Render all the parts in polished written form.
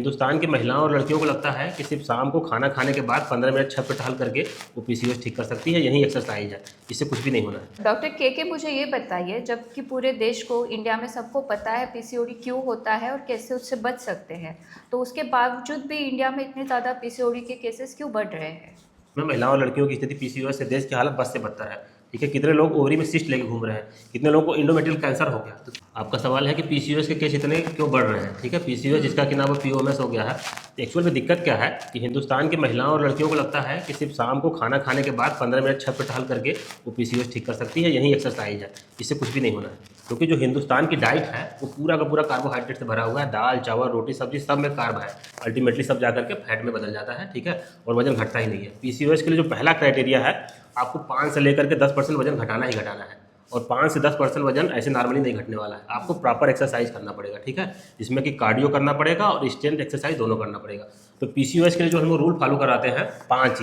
हिंदुस्तान की महिलाओं और लड़कियों को लगता है कि सिर्फ शाम को खाना खाने के बाद 15 मिनट छत पर टहल करके वो पीसीओएस ठीक कर सकती है। यही एक्सरसाइज है, इससे कुछ भी नहीं होना है। डॉक्टर के मुझे ये बताइए, जबकि पूरे देश को, इंडिया में सबको पता है पीसीओडी क्यों होता है और कैसे उससे बच सकते हैं, तो उसके बावजूद भी इंडिया में इतने ज़्यादा पीसीओडी के केसेस क्यों बढ़ रहे हैं? में महिलाओं और लड़कियों की स्थिति पीसीओएस से देश की हालत बद से बदतर है। ठीक है, कितने लोग ओवरी में सिस्ट लेके घूम रहे हैं, कितने लोगों को इंडोमेट्रियल कैंसर हो गया। तो आपका सवाल है कि पीसीओएस के केस इतने क्यों बढ़ रहे हैं। ठीक है, पीसीओएस जिसका कि नाम पीओएमएस हो गया है। एक्चुअल में दिक्कत क्या है कि हिंदुस्तान की महिलाओं और लड़कियों को लगता है कि सिर्फ शाम को खाना खाने के बाद 15 मिनट छत पर टहल करके वो पीसीओएस ठीक कर सकती है। यही एक्सरसाइज है, इससे कुछ भी नहीं होना है। क्योंकि जो हिंदुस्तान की डाइट है वो पूरा का पूरा कार्बोहाइड्रेट से भरा हुआ है। दाल चावल रोटी सब्जी सब में कार्ब है। अल्टीमेटली सब जाकर के फैट में बदल जाता है। ठीक है, और वजन घटता ही नहीं है। पीसीओएस के लिए जो पहला क्राइटेरिया है, आपको 5 से लेकर के 10% वजन घटाना ही घटाना है। और 5 से 10% वजन ऐसे नॉर्मली नहीं घटने वाला है। आपको प्रॉपर एक्सरसाइज करना पड़ेगा। ठीक है, जिसमें कि कार्डियो करना पड़ेगा और स्ट्रेंथ एक्सरसाइज दोनों करना पड़ेगा। तो पीसीओएस के लिए जो हम रूल फॉलो कराते हैं, 5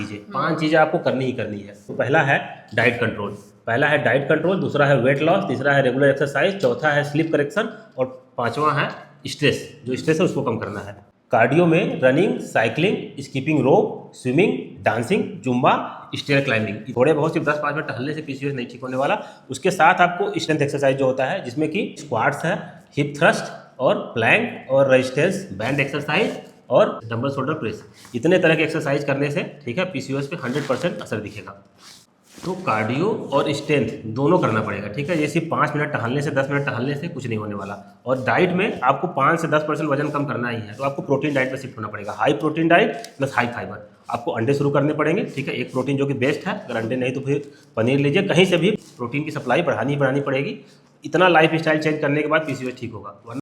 चीज़ें आपको करनी ही करनी है। तो पहला है डाइट कंट्रोल, दूसरा है वेट लॉस, तीसरा है रेगुलर एक्सरसाइज, चौथा है स्लीप करेक्शन और पांचवा है स्ट्रेस। जो स्ट्रेस है उसको कम करना है। कार्डियो में running, cycling, skipping rope, swimming, dancing, Zumba, stair climbing. थोड़े बहुत सिर्फ 10-5 मिनट टहलने से पीसीओएस नहीं ठीक होने वाला। उसके साथ आपको स्ट्रेंथ एक्सरसाइज जो होता है, जिसमें कि स्क्वाट्स है, हिप थ्रस्ट और प्लैंक और रेजिस्टेंस बैंड एक्सरसाइज और डंबल शोल्डर प्रेस, इतने तरह के एक्सरसाइज करने से ठीक है पीसीओएस पे 100% असर दिखेगा। तो कार्डियो और स्ट्रेंथ दोनों करना पड़ेगा। ठीक है, ये सिर्फ 5 मिनट टहलने से 10 मिनट टहलने से कुछ नहीं होने वाला। और डाइट में आपको 5 से 10% वजन कम करना ही है, तो आपको प्रोटीन डाइट में शिफ्ट होना पड़ेगा। High protein diet plus high fibre. आपको अंडे शुरू करने पड़ेंगे। ठीक है, एक प्रोटीन जो कि बेस्ट है। अगर अंडे नहीं तो फिर पनीर लीजिए। कहीं से भी प्रोटीन की सप्लाई बढ़ानी पड़ेगी। इतना लाइफ स्टाइल चेंज करने के बाद पीसीओएस ठीक होगा।